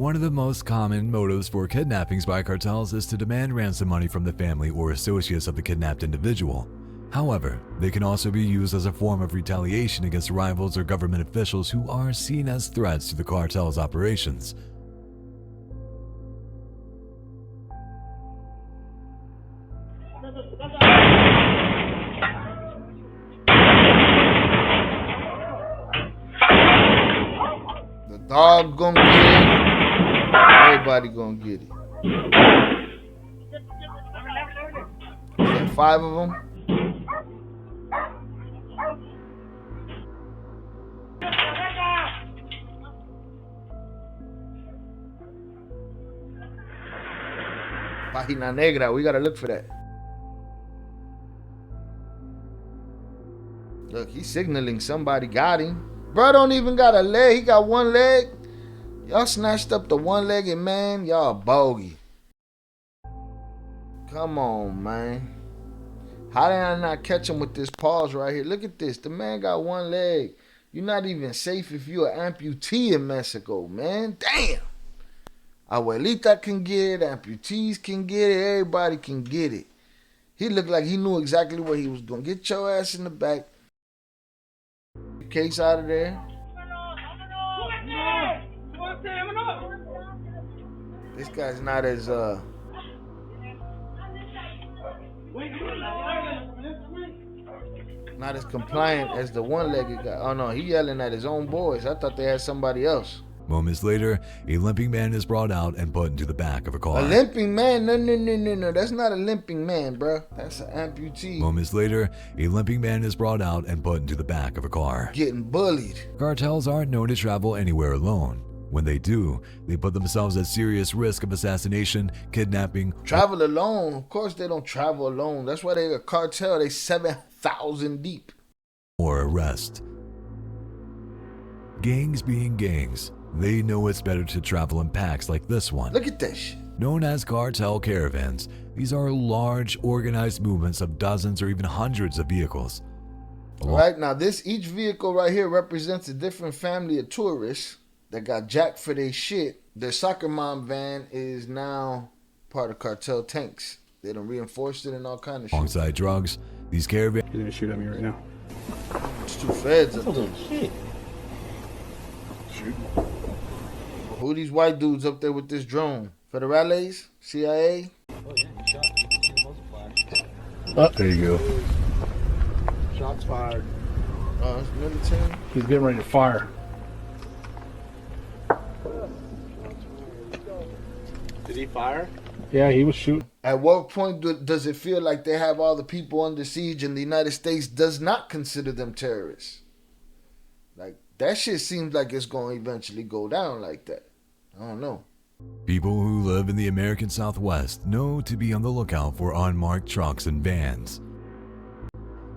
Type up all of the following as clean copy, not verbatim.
One of the most common motives for kidnappings by cartels is to demand ransom money from the family or associates of the kidnapped individual. However, they can also be used as a form of retaliation against rivals or government officials who are seen as threats to the cartel's operations. The dog gonna get it. Everybody gonna get it. Is that 5 of them? Página negra, we gotta look for that. Look, he's signaling somebody got him. Bro don't even got a leg, he got one leg. Y'all snatched up the one-legged man, y'all bogey. Come on, man. How did I not catch him with this pause right here? Look at this, the man got one leg. You're not even safe if you're an amputee in Mexico, man. Damn. Abuelita can get it, amputees can get it, everybody can get it. He looked like he knew exactly what he was doing. Get your ass in the back. Case out of there. This guy's not as not as compliant as the one-legged guy. Oh no, he yelling at his own boys. I thought they had somebody else. Moments later, a limping man is brought out and put into the back of a car. A limping man? No. That's not a limping man, bro. That's an amputee. Moments later, a limping man is brought out and put into the back of a car. Getting bullied. Cartels aren't known to travel anywhere alone. When they do, they put themselves at serious risk of assassination, kidnapping. Travel alone? Of course they don't travel alone. That's why they're a cartel. They 7,000 deep. Or arrest. Gangs being gangs, they know it's better to travel in packs like this one. Look at that shit. Known as cartel caravans, these are large, organized movements of dozens or even hundreds of vehicles. All right, now each vehicle right here represents a different family of tourists that got jacked for their shit. Their soccer mom van is now part of cartel tanks. They done reinforced it and all kind of shit. Alongside drugs, these caravans... He's gonna shoot at me right now. It's 2 feds up there. Shit. Shoot. Who these white dudes up there with this drone? Federales? CIA? Oh yeah, you shot. You can see the multiplier. Oh, there you go. Shots fired. Oh, it's military? He's getting ready to fire. Did he fire? Yeah, he was shooting. At what point does it feel like they have all the people under siege and the United States does not consider them terrorists? Like, that shit seems like it's going to eventually go down like that. I don't know. People who live in the American Southwest know to be on the lookout for unmarked trucks and vans.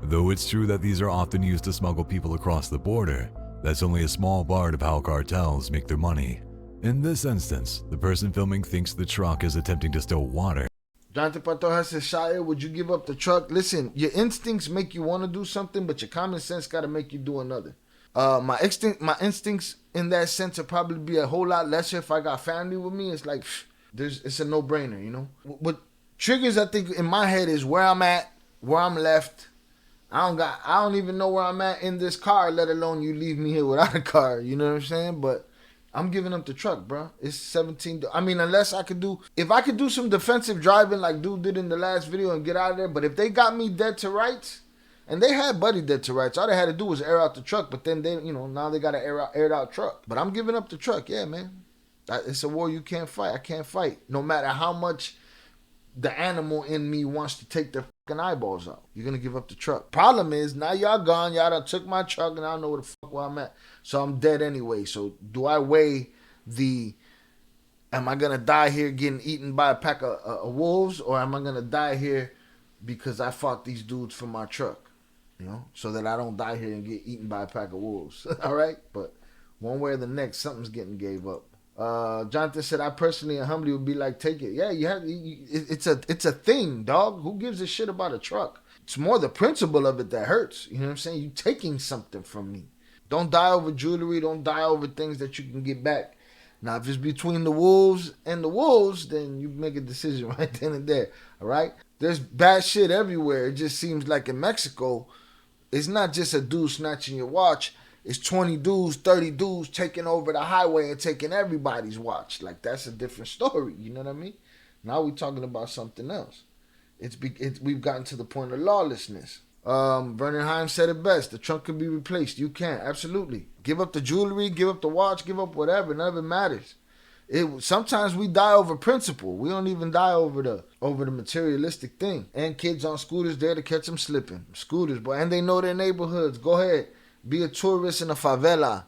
Though it's true that these are often used to smuggle people across the border, that's only a small part of how cartels make their money. In this instance, the person filming thinks the truck is attempting to steal water. Jonathan Pantoja says, Shia, would you give up the truck? Listen, your instincts make you want to do something, but your common sense got to make you do another. My instincts in that sense would probably be a whole lot lesser if I got family with me. It's like, it's a no-brainer, you know? What triggers, I think, in my head is where I'm at, where I'm left. I don't even know where I'm at in this car, let alone you leave me here without a car, you know what I'm saying? But I'm giving up the truck, bro. It's 17. I mean, unless if I could do some defensive driving like dude did in the last video and get out of there. But if they got me dead to rights, and they had Buddy dead to rights, all they had to do was air out the truck. But then they, now they got an aired out truck. But I'm giving up the truck, yeah, man. It's a war you can't fight. I can't fight, no matter how much the animal in me wants to take their fucking eyeballs out. You're gonna give up the truck. Problem is, now y'all gone. Y'all done took my truck, and I don't know where the fuck where I'm at. So I'm dead anyway. So do I weigh am I gonna die here getting eaten by a pack of wolves, or am I gonna die here because I fought these dudes for my truck? So that I don't die here and get eaten by a pack of wolves. All right, but one way or the next, something's getting gave up. Jonathan said, I personally and humbly would be like, take it. Yeah, it's a thing, dog. Who gives a shit about a truck? It's more the principle of it that hurts. You know what I'm saying? You taking something from me. Don't die over jewelry. Don't die over things that you can get back. Now, if it's between the wolves and the wolves, then you make a decision right then and there. All right? There's bad shit everywhere. It just seems like in Mexico, it's not just a dude snatching your watch. It's 20 dudes, 30 dudes taking over the highway and taking everybody's watch. Like, that's a different story. You know what I mean? Now we're talking about something else. We've gotten to the point of lawlessness. Vernon Heim said it best. The trunk can be replaced. You can. Absolutely. Give up the jewelry, give up the watch, give up whatever. None of it matters. Sometimes we die over principle. We don't even die over the materialistic thing. And kids on scooters there to catch them slipping. Scooters, boy. And they know their neighborhoods. Go ahead. Be a tourist in a favela.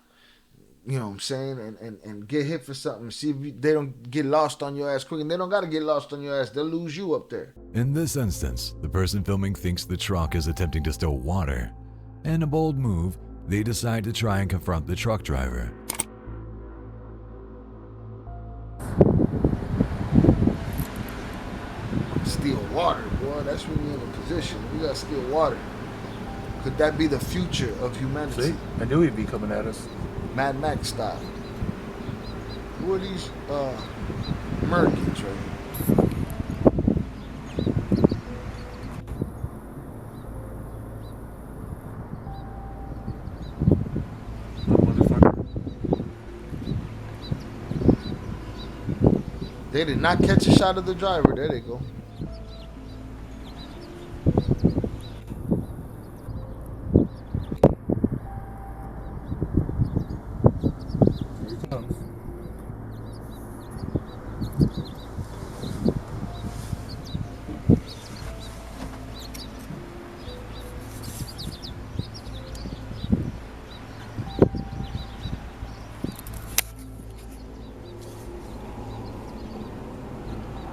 You know what I'm saying? And get hit for something. See if they don't get lost on your ass quick. And they don't got to get lost on your ass. They'll lose you up there. In this instance, the person filming thinks the truck is attempting to steal water. In a bold move, they decide to try and confront the truck driver. Steal water, boy. That's when you're in a position. We got to steal water. Could that be the future of humanity? See? I knew he'd be coming at us. Mad Max style. Who are these Americans right here? They did not catch a shot of the driver. There they go. Here he comes.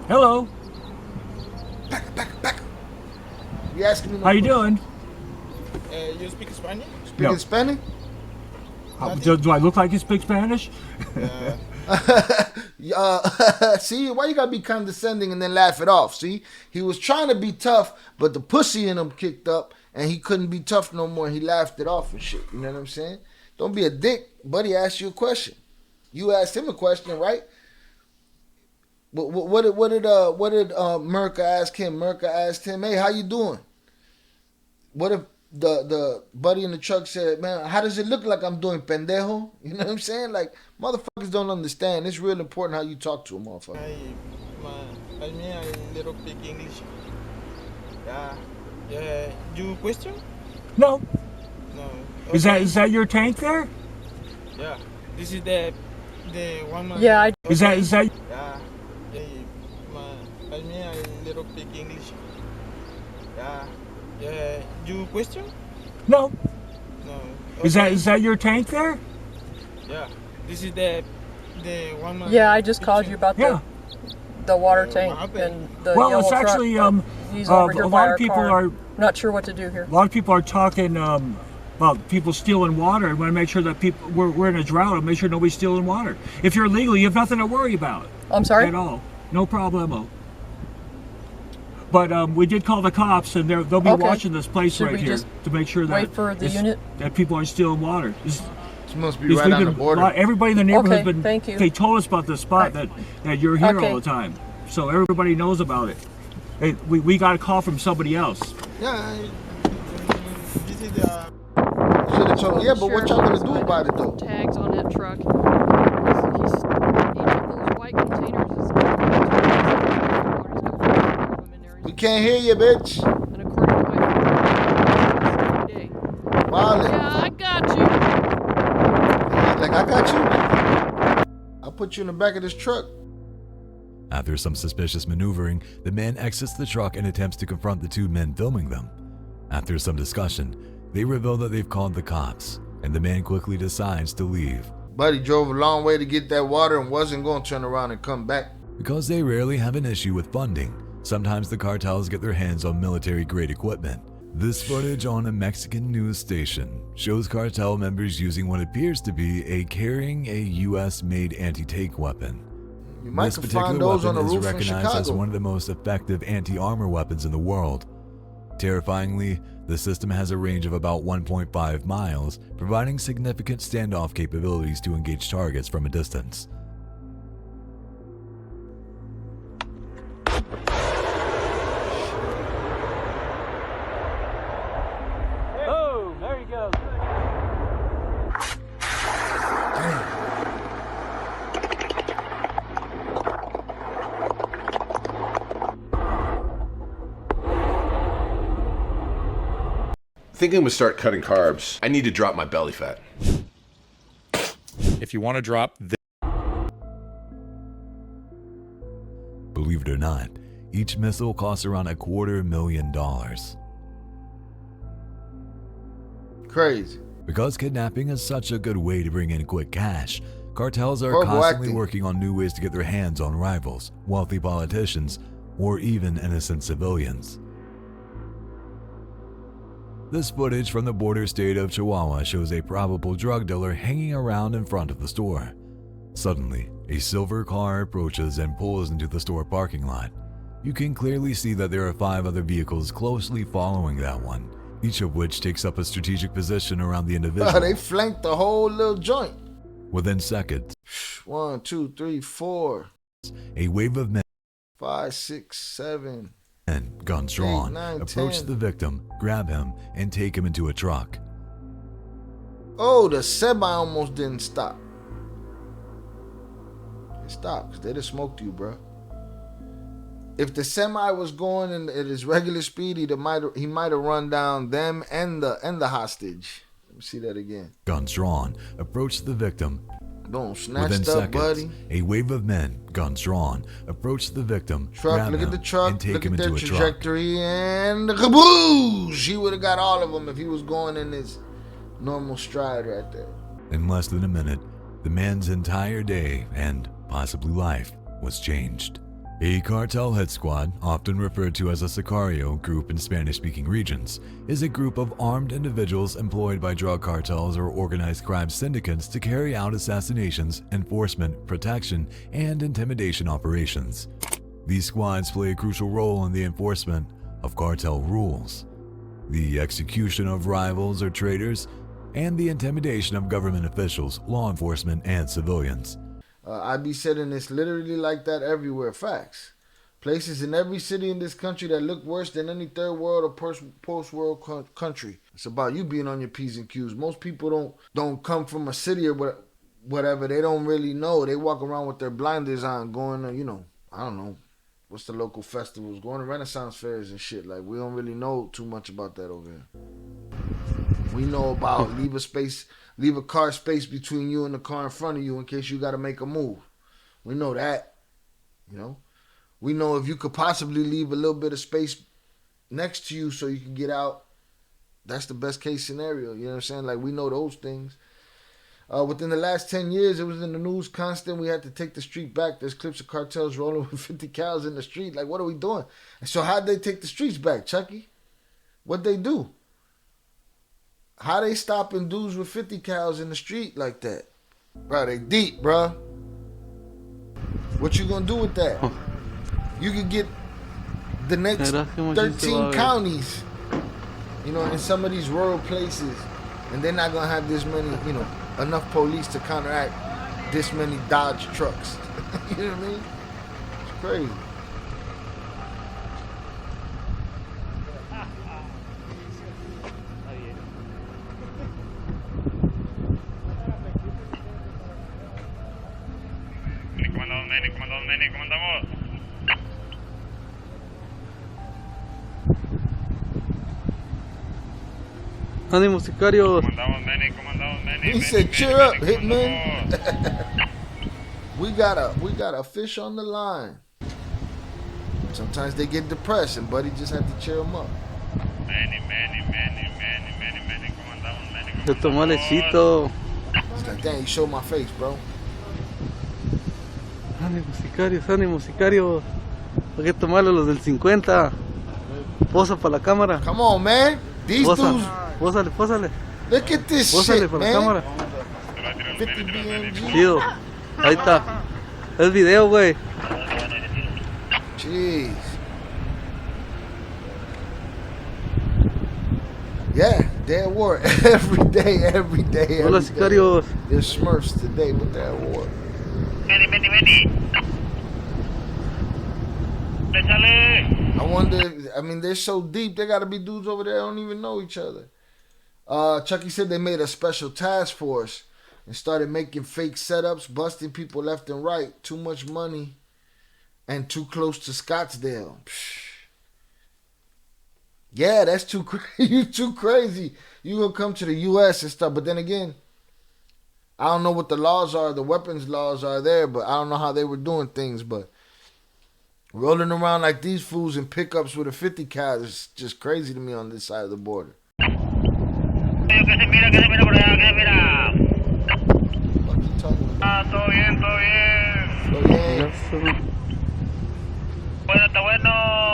Hello. Back. You asking me? How you doing? You speak Spanish? Speaking No. Spanish? Do I look like you speak Spanish? See, why you gotta be condescending and then laugh it off? See, he was trying to be tough, but the pussy in him kicked up, and he couldn't be tough no more. He laughed it off and shit. You know what I'm saying? Don't be a dick. Buddy asked you a question. You asked him a question, right? What did Merca ask him? Merca asked him, "Hey, how you doing?" What if the buddy in the truck said, "Man, how does it look like I'm doing, pendejo?" You know what I'm saying? Like, motherfuckers don't understand. It's real important how you talk to a motherfucker. I mean, I little speak English. Yeah. You question? No. No. Is that your tank there? Yeah. This is the one man. Yeah, Is that Yeah. I mean, I little speak English. Yeah. You question? no? No. Is that your tank there? Yeah. This is the one man. Yeah, I just called you about Yeah. the water What tank happened? and the Well, yellow it's truck. actually He's over here a by lot our of people car. are Not sure what to do here. a lot of people are talking about people stealing water. I want to make sure that we're in a drought and make sure nobody's stealing water. If you're legal, you have nothing to worry about I'm sorry? at all. No problemo. But we did call the cops, and they'll be Okay. watching this place Should right we here just to make sure that wait for the unit? that people aren't stealing water. This must be Because right we've on the been- border. Everybody in the neighborhood's Okay, been. thank you. They told us about this spot Right. that you're here Okay. all the time, so everybody knows about it. We got a call from somebody else. Yeah. This is the. Should have told me, yeah, but what y'all gonna do about it though? Tags on that truck. Each of those white containers is We can't hear you, bitch. and according to my phone, every day. Violent. Yeah, I got you. Like, I got you. I'll put you in the back of this truck. After some suspicious maneuvering, the man exits the truck and attempts to confront the two men filming them. After some discussion, they reveal that they've called the cops, and the man quickly decides to leave. Buddy drove a long way to get that water and wasn't going to turn around and come back. Because they rarely have an issue with funding, sometimes the cartels get their hands on military-grade equipment. This footage on a Mexican news station shows cartel members using what appears to be carrying a US-made anti-tank weapon. You might This can particular find those on weapon the is roof in recognized as Chicago. one of the most effective anti-armor weapons in the world. Terrifyingly, the system has a range of about 1.5 miles, providing significant standoff capabilities to engage targets from a distance. think I'm gonna start cutting carbs. I need to drop my belly fat. If you want to drop this. Believe it or not, each missile costs around $250,000. Crazy. Because kidnapping is such a good way to bring in quick cash, cartels are Horrible constantly acting. working on new ways to get their hands on rivals, wealthy politicians, or even innocent civilians. This footage from the border state of Chihuahua shows a probable drug dealer hanging around in front of the store. Suddenly, a silver car approaches and pulls into the store parking lot. You can clearly see that there are 5 other vehicles closely following that one, each of which takes up a strategic position around the individual. They flanked the whole little joint. Within seconds, 1, 2, 3, 4, a wave of men, 5, 6, 7. guns drawn, 8, 9, approach 10. the victim, grab him, and take him into a truck. Oh, the semi almost didn't stop. It stopped because they just smoked you, bro. If the semi was going at his regular speed, he might have run down them and the hostage. Let me see that again. Guns drawn, approach the victim. Boom, snatched Within up, seconds, buddy. a wave of men, guns drawn, approach the victim, Truck, grab look at him, the truck, and take look him at their into a truck. trajectory, and the kaboosh! He would have got all of them if he was going in his normal stride right there. In less than a minute, the man's entire day and possibly life was changed. A cartel head squad, often referred to as a sicario group in Spanish-speaking regions, is a group of armed individuals employed by drug cartels or organized crime syndicates to carry out assassinations, enforcement, protection, and intimidation operations. These squads play a crucial role in the enforcement of cartel rules, the execution of rivals or traitors, and the intimidation of government officials, law enforcement, and civilians. I be saying it's literally like that everywhere. Facts. Places in every city in this country that look worse than any third world or post-world country. It's about you being on your P's and Q's. Most people don't come from a city or whatever. They don't really know. They walk around with their blinders on, going to, I don't know, what's the local festivals, going to Renaissance fairs and shit. Like, we don't really know too much about that over here. We know about leave a car space between you and the car in front of you in case you got to make a move. We know that, We know if you could possibly leave a little bit of space next to you so you can get out, that's the best case scenario. You know what I'm saying? Like, we know those things. Within the last 10 years, it was in the news constant. We had to take the street back. There's clips of cartels rolling with 50 cows in the street. Like, what are we doing? And so how'd they take the streets back, Chucky? What'd they do? How they stopping dudes with 50 cows in the street like that? Bro, they deep, bro. What you gonna do with that? You could get the next 13 counties, in some of these rural places, and they're not gonna have this many, enough police to counteract this many Dodge trucks. You know what I mean? It's crazy. ¿Cómo andamos? Ánimo, sicarios. He said, cheer up, hitman. we got a fish on the line. Sometimes they get depressed and Buddy just had to cheer them up. Te tomó lechito. He's like, dang, you showed my face, bro. Ánimo, sicarios. Hay que tomarlo los del 50. Posa para la cámara. Come on, man. These dudes. Pósale. Look at this Pósale shit, para man. la cámara. 50 BMG. Chido. Ahí está. Es video, güey. Jeez. Yeah, they're at war every day. Hola, sicarios. They're Smurfs today, but they're at war. I wonder, they're so deep, there gotta be dudes over there that don't even know each other. Chucky said they made a special task force and started making fake setups, busting people left and right. Too much money and too close to Scottsdale. Psh. Yeah, that's too you too crazy. You gonna come to the U.S. and stuff, but then again, I don't know what the laws are, the weapons laws are there, but I don't know how they were doing things. But rolling around like these fools in pickups with a 50 cal is just crazy to me on this side of the border. What you talking about? Todo bien, todo bien.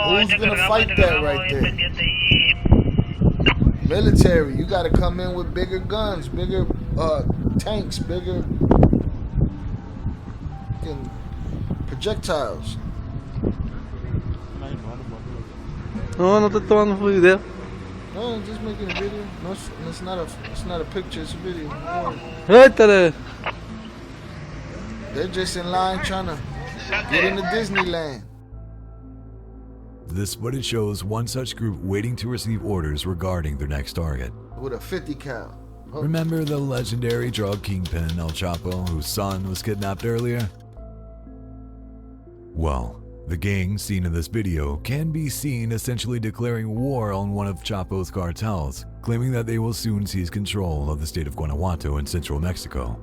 Who's gonna fight that right there? Military, you gotta come in with bigger guns, bigger tanks, bigger projectiles. No, no te tomando video. No, I'm just making a video. No, it's not a picture, it's a video. Rétale. They're just in line trying to get into Disneyland. This footage shows one such group waiting to receive orders regarding their next target. With a 50 cal. Oh. Remember the legendary drug kingpin El Chapo, whose son was kidnapped earlier? Well, the gang seen in this video can be seen essentially declaring war on one of Chapo's cartels, claiming that they will soon seize control of the state of Guanajuato in central Mexico.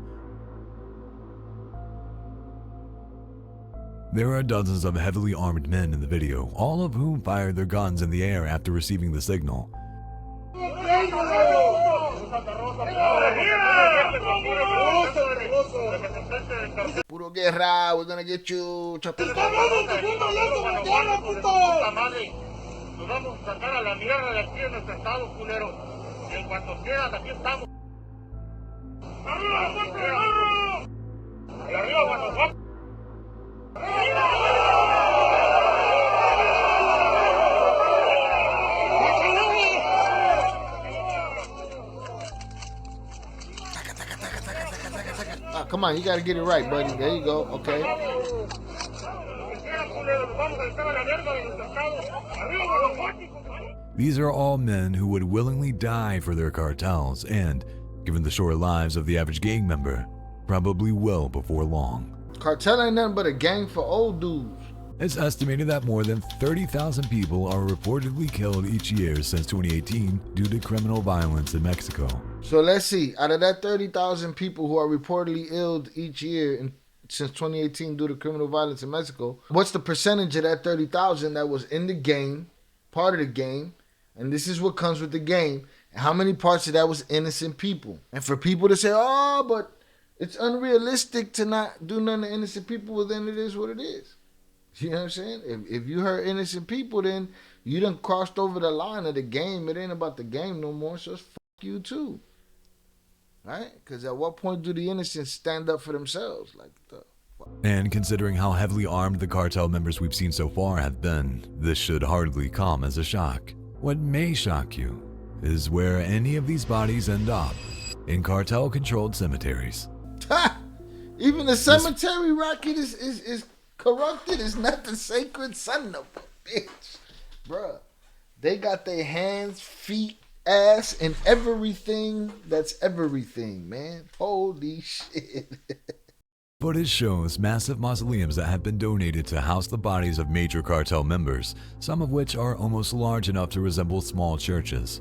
There are dozens of heavily armed men in the video, all of whom fired their guns in the air after receiving the signal. Puro guerra, we're gonna get you. Come on, you gotta get it right, buddy. There you go. Okay. These are all men who would willingly die for their cartels and, given the short lives of the average gang member, probably will before long. Cartel ain't nothing but a gang for old dudes. It's estimated that more than 30,000 people are reportedly killed each year since 2018 due to criminal violence in Mexico. So let's see, out of that 30,000 people who are reportedly killed each year since 2018 due to criminal violence in Mexico, what's the percentage of that 30,000 that was in the game, part of the game, and this is what comes with the game, and how many parts of that was innocent people? And for people to say, oh, but it's unrealistic to not do none of innocent people, well, then it is what it is. You know what I'm saying? If you hurt innocent people, then you done crossed over the line of the game. It ain't about the game no more, so it's fuck you too. Right? Because at what point do the innocents stand up for themselves? Like the fuck? And considering how heavily armed the cartel members we've seen so far have been, this should hardly come as a shock. What may shock you is where any of these bodies end up, in cartel-controlled cemeteries. Even the cemetery racket is corrupted. It's not the sacred son of a bitch. Bruh, they got their hands, feet, ass, and everything that's everything, man. Holy shit. Footage shows massive mausoleums that have been donated to house the bodies of major cartel members, some of which are almost large enough to resemble small churches.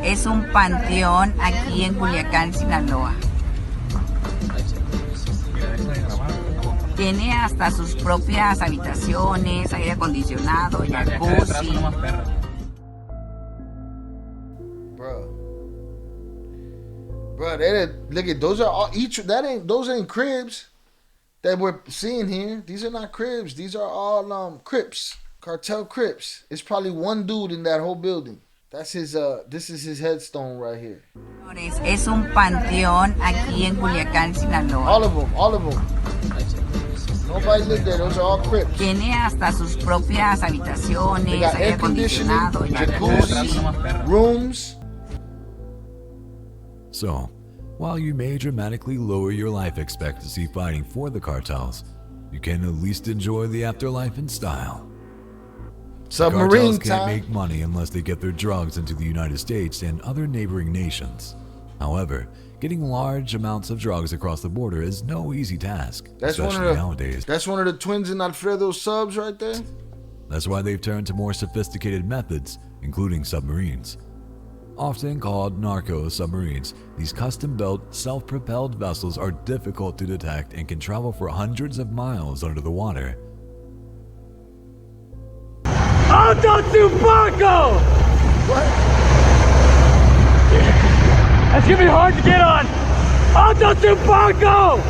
Es un panteón aquí en Culiacán, Sinaloa. Tiene hasta sus propias habitaciones, aire acondicionado, jacuzzi. Bro, look at those are all those ain't cribs that we're seeing here. These are not cribs. These are all crypts, cartel crypts. It's probably one dude in that whole building. That's his this is his headstone right here. Es un panteón aquí en Culiacán, Sinaloa. All of them. Nobody lived there. Those are all crypts. Tiene hasta sus propias habitaciones, they got air conditioning, jacuzzi, rooms. So, while you may dramatically lower your life expectancy fighting for the cartels, you can at least enjoy the afterlife in style. Submarine Cartels can't time. make money unless they get their drugs into the United States and other neighboring nations. However, getting large amounts of drugs across the border is no easy task, especially nowadays. That's one of the twins in Alfredo's subs right there. That's why they've turned to more sophisticated methods, including submarines. Often called Narco Submarines, these custom-built, self-propelled vessels are difficult to detect and can travel for hundreds of miles under the water. Auto Tupaco! What? That's gonna be hard to get on! Auto Tupaco!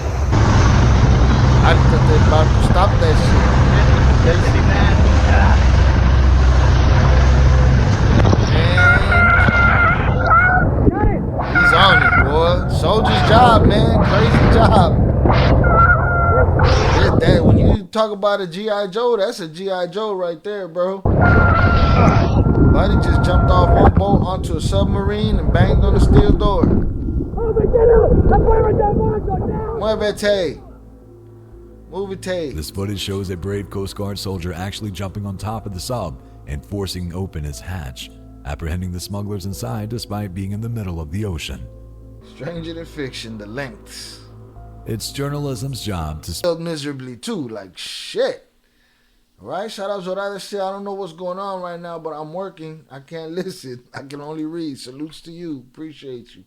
I thought they about to stop that shit. Man. He's on it, boy. Soldier's job, man. Crazy job. That, when you talk about a G.I. Joe, that's a G.I. Joe right there, bro. Buddy just jumped off one boat onto a submarine and banged on the steel door. Muévete. This footage shows a brave Coast Guard soldier actually jumping on top of the sub and forcing open its hatch, apprehending the smugglers inside despite being in the middle of the ocean. Stranger than fiction, the lengths. It's journalism's job to spell miserably too, like shit. Alright, shout out Zorada shit. I don't know what's going on right now, but I'm working. I can't listen. I can only read. Salutes to you. Appreciate you.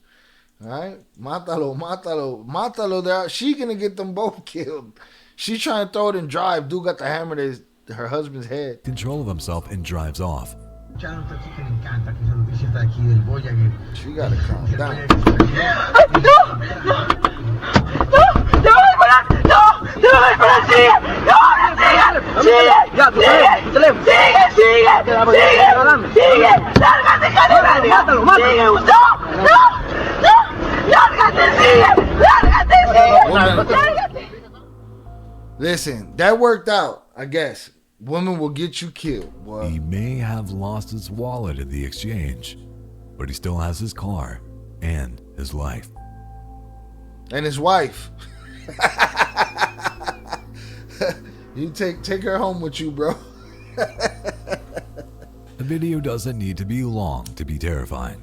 Alright? Mátalo there. She gonna get them both killed. She trying to throw it in drive. Dude got the hammer to her husband's head. Control of himself and drives off. She gotta calm down. Listen, that worked out, I guess. Woman will get you killed. Boy. He may have lost his wallet in the exchange, but he still has his car and his life. And his wife. You take her home with you, bro. The video doesn't need to be long to be terrifying.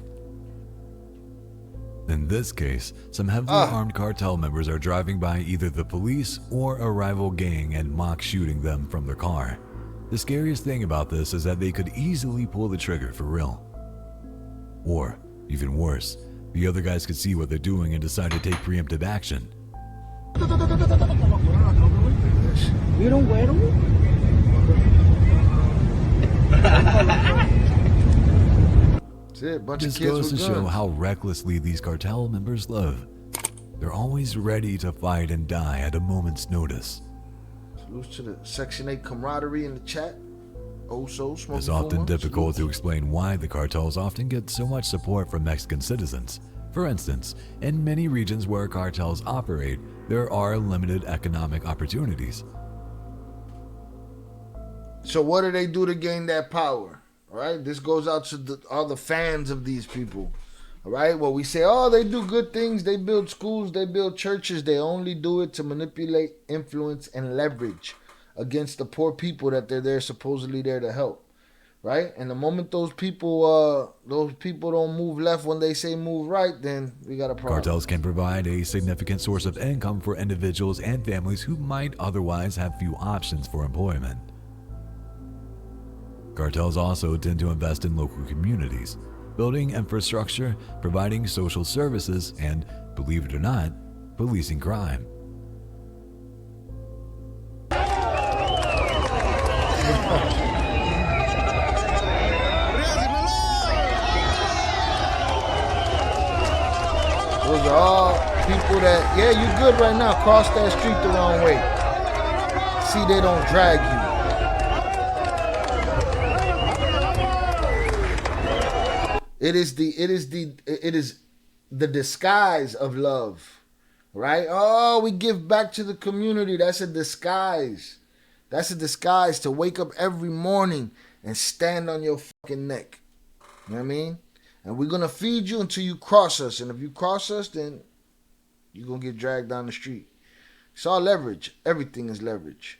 In this case, some heavily armed cartel members are driving by either the police or a rival gang and mock shooting them from their car. The scariest thing about this is that they could easily pull the trigger for real. Or, even worse, the other guys could see what they're doing and decide to take preemptive action. This goes to show how recklessly these cartel members live. They're always ready to fight and die at a moment's notice. Salutes to the Section 8 camaraderie in the chat. It's often difficult to explain why the cartels often get so much support from Mexican citizens. For instance, in many regions where cartels operate, there are limited economic opportunities. So what do they do to gain that power? All right, this goes out to all the fans of these people. All right, well, we say, oh, they do good things. They build schools. They build churches. They only do it to manipulate, influence, and leverage against the poor people that they're supposedly there to help. Right? And the moment those people don't move left when they say move right, then we got a problem. Cartels can provide a significant source of income for individuals and families who might otherwise have few options for employment. Cartels also tend to invest in local communities, building infrastructure, providing social services, and, believe it or not, policing crime. Those are all people that, yeah, you good right now. Cross that street the wrong way. See, they don't drag you. It is the disguise of love, right? Oh, we give back to the community. That's a disguise. That's a disguise to wake up every morning and stand on your fucking neck. You know what I mean? And we're going to feed you until you cross us. And if you cross us, then you're going to get dragged down the street. It's all leverage. Everything is leverage.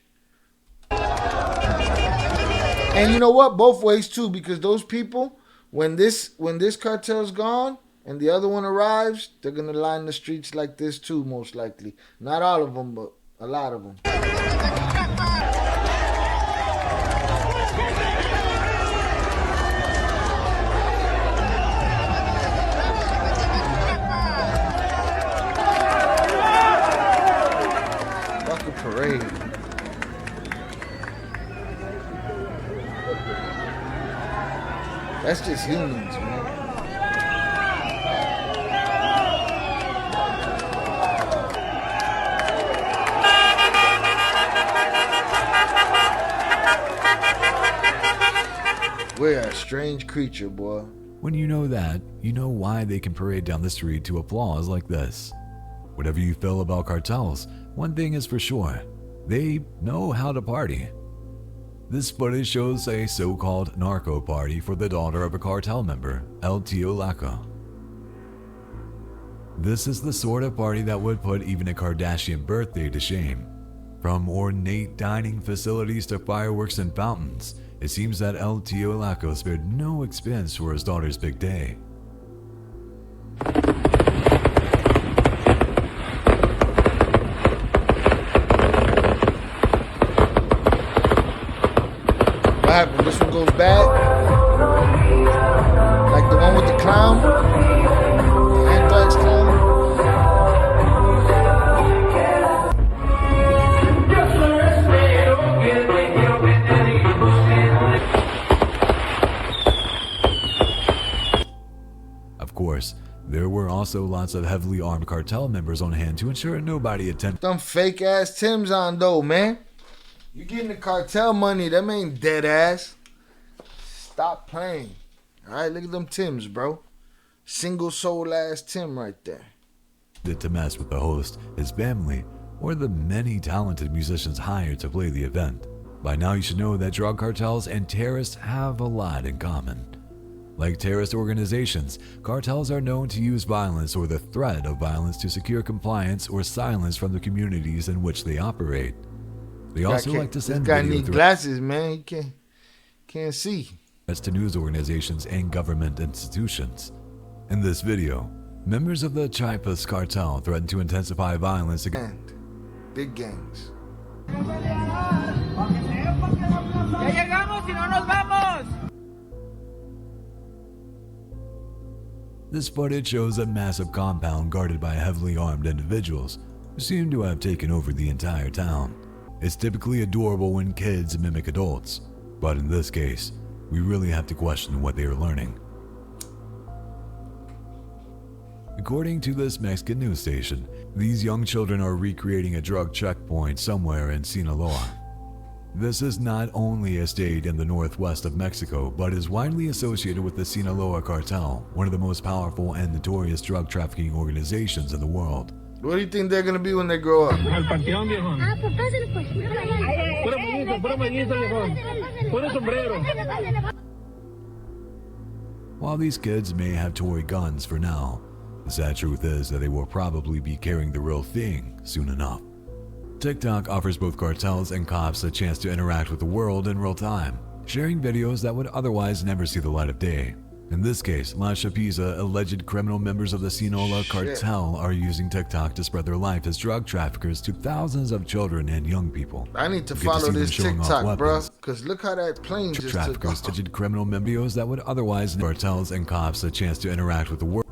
And you know what? Both ways too, because those people, when this cartel's gone and the other one arrives, they're going to line the streets like this too, most likely. Not all of them, but a lot of them. That's just humans, man. We're a strange creature, boy. When you know that, you know why they can parade down the street to applause like this. Whatever you feel about cartels, one thing is for sure, they know how to party. This footage shows a so-called narco party for the daughter of a cartel member, El Tio Laco. This is the sort of party that would put even a Kardashian birthday to shame. From ornate dining facilities to fireworks and fountains, it seems that El Tio Laco spared no expense for his daughter's big day. What happened? This one goes bad? Like the one with the clown? The anthrax clown? Of course, there were also lots of heavily armed cartel members on hand to ensure nobody attempted. Them fake ass Timbs on though, man. You getting the cartel money, them ain't dead ass. Stop playing. Alright, look at them Timbs, bro. Single soul ass Tim right there. To mess with the host, his family, or the many talented musicians hired to play the event. By now you should know that drug cartels and terrorists have a lot in common. Like terrorist organizations, cartels are known to use violence or the threat of violence to secure compliance or silence from the communities in which they operate. They also like to send this guy video need glasses, man. He can't see. Threats to news organizations and government institutions. In this video, members of the Chapo cartel threaten to intensify violence against big gangs. This footage shows a massive compound guarded by heavily armed individuals who seem to have taken over the entire town. It's typically adorable when kids mimic adults, but in this case, we really have to question what they are learning. According to this Mexican news station, these young children are recreating a drug checkpoint somewhere in Sinaloa. This is not only a state in the northwest of Mexico, but is widely associated with the Sinaloa Cartel, one of the most powerful and notorious drug trafficking organizations in the world. What do you think they're gonna be when they grow up? While these kids may have toy guns for now, the sad truth is that they will probably be carrying the real thing soon enough. TikTok offers both cartels and cops a chance to interact with the world in real time, sharing videos that would otherwise never see the light of day. In this case, La Chapiza, alleged criminal members of the Sinaloa Cartel, are using TikTok to spread their life as drug traffickers to thousands of children and young people. I need to follow this TikTok, bro, because look how that plane just traffickers, alleged criminal videos that would otherwise cartels and cops a chance to interact with the world.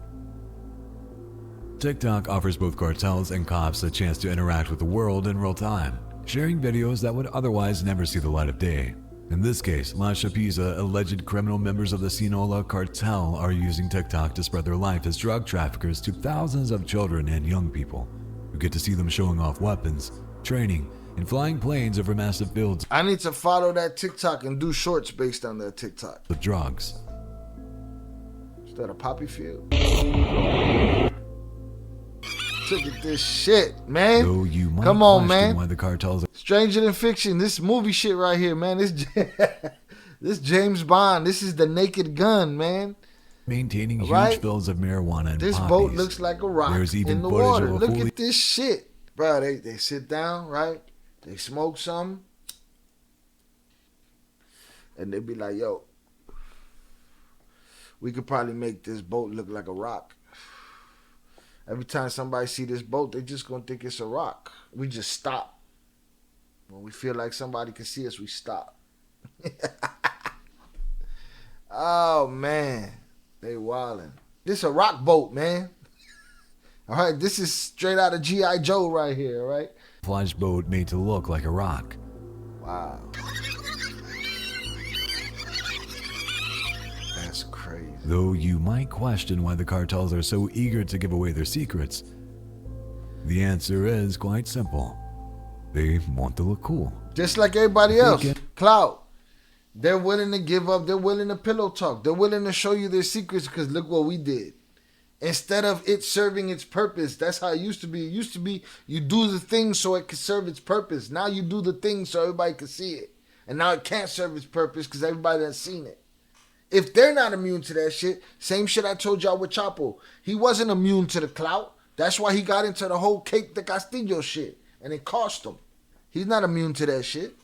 TikTok offers both cartels and cops a chance to interact with the world in real time, sharing videos that would otherwise never see the light of day. In this case, La Chapiza, alleged criminal members of the Sinaloa Cartel, are using TikTok to spread their life as drug traffickers to thousands of children and young people who get to see them showing off weapons, training, and flying planes over massive fields. I need to follow that TikTok and do shorts based on that TikTok. With drugs. Is that a poppy field? Look at this shit, man. So you might come on, man. Why the cartels are Stranger than fiction. This movie shit right here, man. This James Bond. This is the Naked Gun, man. Maintaining huge fields of marijuana and this poppies. Boat looks like a rock There's even in the footage water. of a Look fully at this shit, bro. They sit down, right? They smoke something, and they be like, "Yo, we could probably make this boat look like a rock." Every time somebody see this boat, they just gonna think it's a rock. We just stop. When we feel like somebody can see us, we stop. Oh, man. They wildin'. This a rock boat, man. All right, this is straight out of G.I. Joe right here, all right? Flash boat made to look like a rock. Wow. That's Though you might question why the cartels are so eager to give away their secrets, the answer is quite simple. They want to look cool. Just like everybody else. Clout. They're willing to give up. They're willing to pillow talk. They're willing to show you their secrets because look what we did. Instead of it serving its purpose. That's how it used to be. It used to be you do the thing so it can serve its purpose. Now you do the thing so everybody can see it. And now it can't serve its purpose because everybody has seen it. If they're not immune to that shit, same shit I told y'all with Chapo. He wasn't immune to the clout. That's why he got into the whole Cape de Castillo shit. And it cost him. He's not immune to that shit.